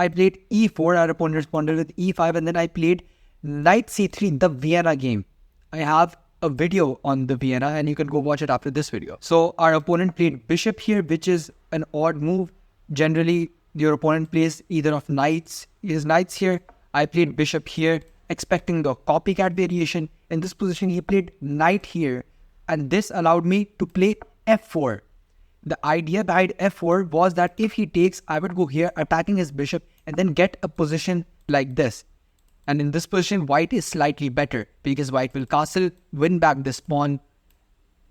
I played e4, our opponent responded with e5, and then I played knight c3, the Vienna game. I have a video on the Vienna and you can go watch it after this video. So our opponent played bishop here, which is an odd move. Generally, your opponent plays either of knights, his knights here. I played bishop here, expecting the copycat variation. In this position, he played knight here, and this allowed me to play f4. The idea behind f4 was that if he takes, I would go here attacking his bishop and then get a position like this. And in this position, white is slightly better because white will castle, win back this pawn,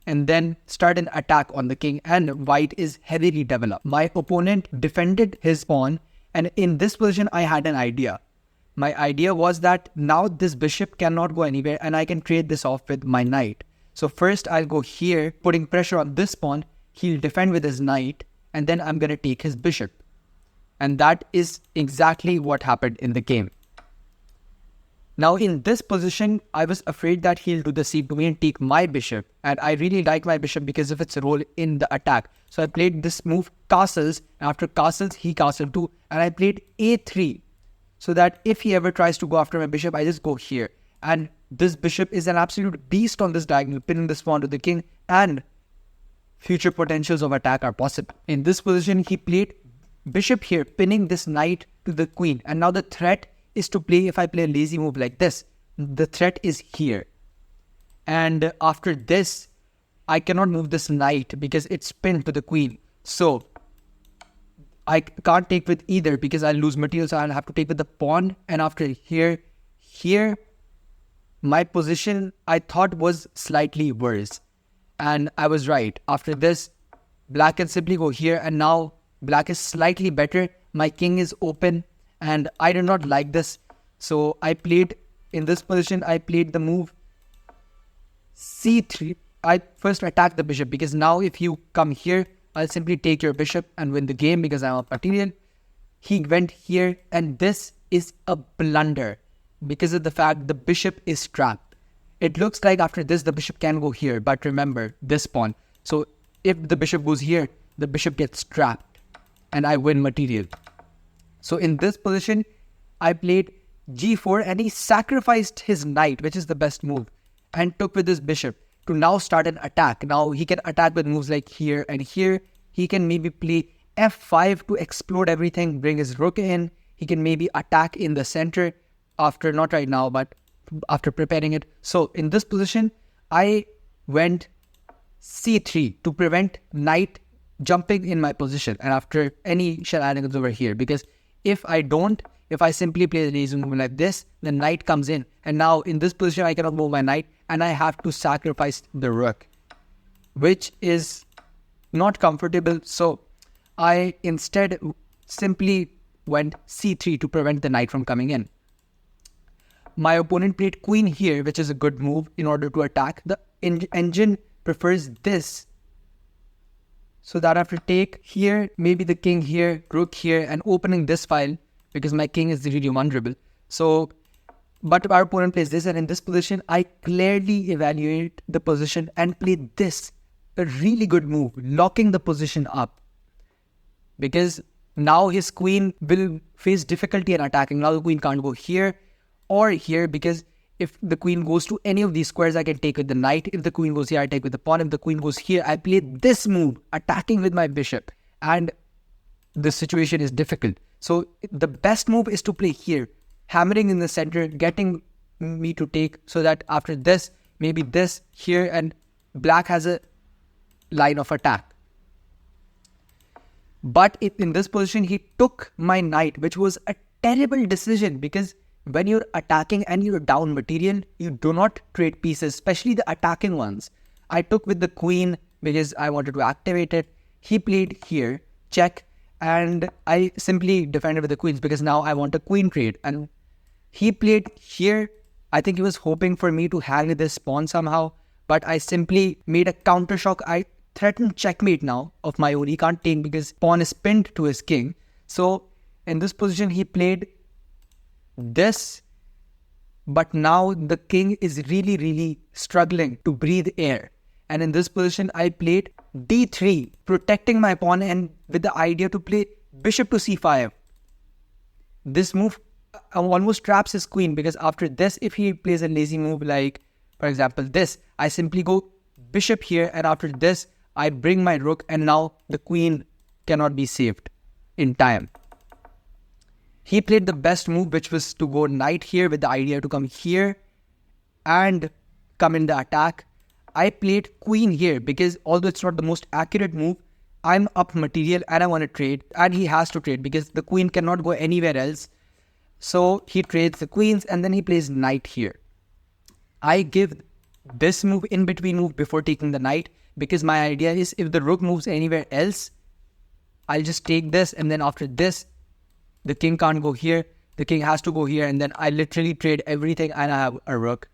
and then start an attack on the king, and white is heavily developed. My opponent defended his pawn, and in this position, I had an idea. My idea was that now this bishop cannot go anywhere and I can trade this off with my knight. So first I'll go here, putting pressure on this pawn. He'll defend with his knight, and then I'm going to take his bishop. And that is exactly what happened in the game. Now in this position, I was afraid that he'll do the c to me and take my bishop. And I really like my bishop because of its role in the attack. So I played this move, castles. After castles, he castled too. And I played a3. So that if he ever tries to go after my bishop, I just go here. And this bishop is an absolute beast on this diagonal, pinning this pawn to the king. And future potentials of attack are possible. In this position, he played bishop here, pinning this knight to the queen. And now the threat is to play, if I play a lazy move like this, the threat is here. And after this, I cannot move this knight because it's pinned to the queen. So I can't take with either because I'll lose material, so I'll have to take with the pawn. And after here, my position I thought was slightly worse. And I was right. After this, black can simply go here, and now black is slightly better. My king is open, and I did not like this. So I played, in this position, I played the move c3. I first attacked the bishop because now if you come here, I'll simply take your bishop and win the game because I'm a material. He went here, and this is a blunder because of the fact the bishop is trapped. It looks like after this, the bishop can go here, but remember this pawn. So if the bishop goes here, the bishop gets trapped and I win material. So in this position, I played g4 and he sacrificed his knight, which is the best move, and took with his bishop to now start an attack. Now he can attack with moves like here and here. He can maybe play f5 to explode everything, bring his rook in. He can maybe attack in the center after, not right now, but after preparing it. So in this position, I went c3 to prevent knight jumping in my position and after any shenanigans over here, because if I simply play the lazy move like this, the knight comes in, and now in this position I cannot move my knight and I have to sacrifice the rook, which is not comfortable. So I instead simply went c3 to prevent the knight from coming in. My opponent played queen here, which is a good move in order to attack. The engine prefers this, so that after take here, maybe the king here, rook here, and opening this file because my king is really vulnerable. So, but our opponent plays this, and in this position, I clearly evaluate the position and play this, a really good move, locking the position up. Because now his queen will face difficulty in attacking. Now the queen can't go here or here, because if the queen goes to any of these squares, I can take with the knight. If the queen goes here, I take with the pawn. If the queen goes here, I play this move, attacking with my bishop. And the situation is difficult. So the best move is to play here, hammering in the center, getting me to take, so that after this, maybe this here, and black has a line of attack. But in this position, he took my knight, which was a terrible decision, because when you're attacking and you're down material, you do not trade pieces, especially the attacking ones. I took with the queen because I wanted to activate it. He played here, check, and I simply defended with the queens because now I want a queen trade. And he played here. I think he was hoping for me to hang this pawn somehow, but I simply made a counter shock. I threatened checkmate now of my own. He can't take because pawn is pinned to his king. So in this position, he played this, but now the king is really struggling to breathe air. And in this position, I played d3, protecting my pawn, and with the idea to play bishop to c5. this move almost traps his queen, because after this, if he plays a lazy move like, for example, this, I simply go bishop here, and after this, I bring my rook, and now the queen cannot be saved in time. He played the best move, which was to go knight here with the idea to come here and come in the attack. I played queen here because although it's not the most accurate move, I'm up material and I want to trade, and he has to trade because the queen cannot go anywhere else. So he trades the queens and then he plays knight here. I give this move in between move before taking the knight, because my idea is if the rook moves anywhere else, I'll just take this, and then after this, the king can't go here, the king has to go here, and then I literally trade everything and I have a rook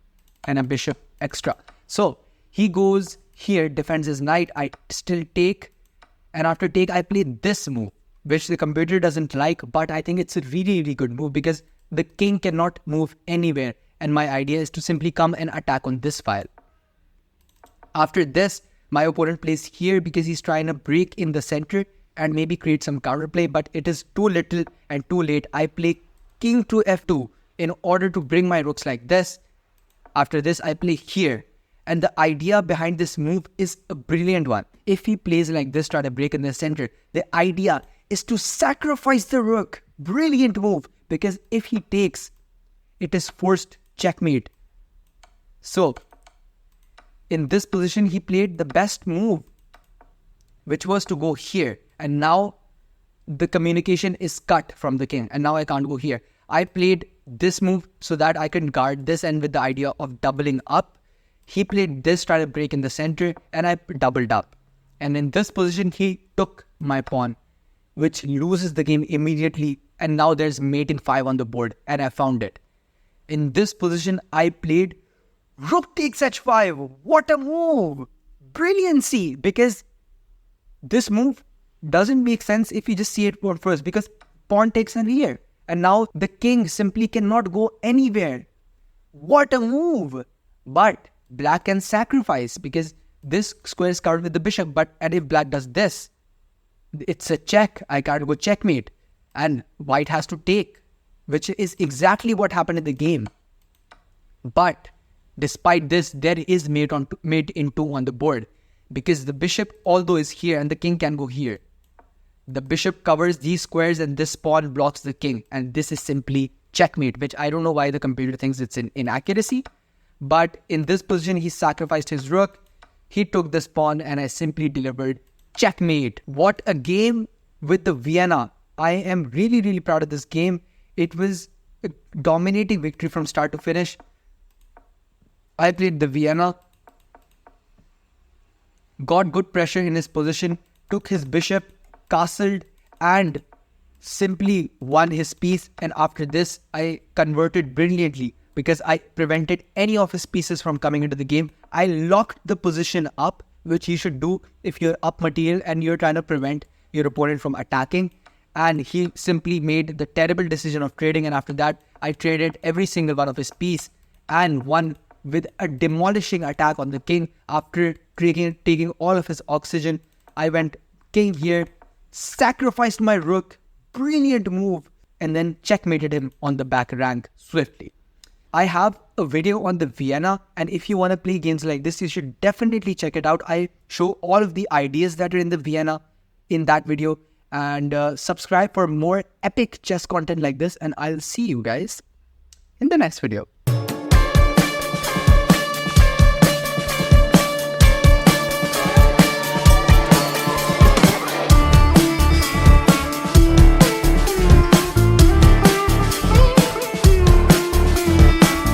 and a bishop extra. So he goes here, defends his knight, I still take, and after take I play this move, which the computer doesn't like, but I think it's a really, really good move because the king cannot move anywhere, and my idea is to simply come and attack on this file. After this, my opponent plays here because he's trying to break in the center and maybe create some counterplay, but it is too little and too late. I play king to f2 in order to bring my rooks like this. After this, I play here. And the idea behind this move is a brilliant one. If he plays like this, try to break in the center, the idea is to sacrifice the rook. Brilliant move, because if he takes, it is forced checkmate. So, in this position, he played the best move, which was to go here. And now the communication is cut from the king, and now I can't go here. I played this move so that I can guard this, and with the idea of doubling up. He played this, try to break in the center, and I doubled up. And in this position, he took my pawn, which loses the game immediately. And now there's mate in 5 on the board, and I found it. In this position, I played rook takes h5. What a move! Brilliancy! Because this move doesn't make sense if you just see it for first, because pawn takes an here. And now the king simply cannot go anywhere. What a move! But black can sacrifice because this square is covered with the bishop. And if black does this, it's a check. I can't go checkmate. And white has to take, which is exactly what happened in the game. But despite this, there is mate in 2 on the board, because the bishop, although is here and the king can go here, the bishop covers these squares and this pawn blocks the king, and this is simply checkmate, which I don't know why the computer thinks it's an inaccuracy. But in this position, he sacrificed his rook, he took this pawn, and I simply delivered checkmate. What a game with the Vienna. I am really, really proud of this game. It was a dominating victory from start to finish. I played the Vienna, got good pressure in his position, took his bishop, castled, and simply won his piece. And after this, I converted brilliantly because I prevented any of his pieces from coming into the game. I locked the position up, which you should do if you're up material and you're trying to prevent your opponent from attacking. And he simply made the terrible decision of trading. And after that, I traded every single one of his piece and won with a demolishing attack on the king. After taking all of his oxygen, I went king here, sacrificed my rook, brilliant move, and then checkmated him on the back rank swiftly. I have a video on the Vienna, and if you want to play games like this, you should definitely check it out. I show all of the ideas that are in the Vienna in that video, and subscribe for more epic chess content like this, and I'll see you guys in the next video.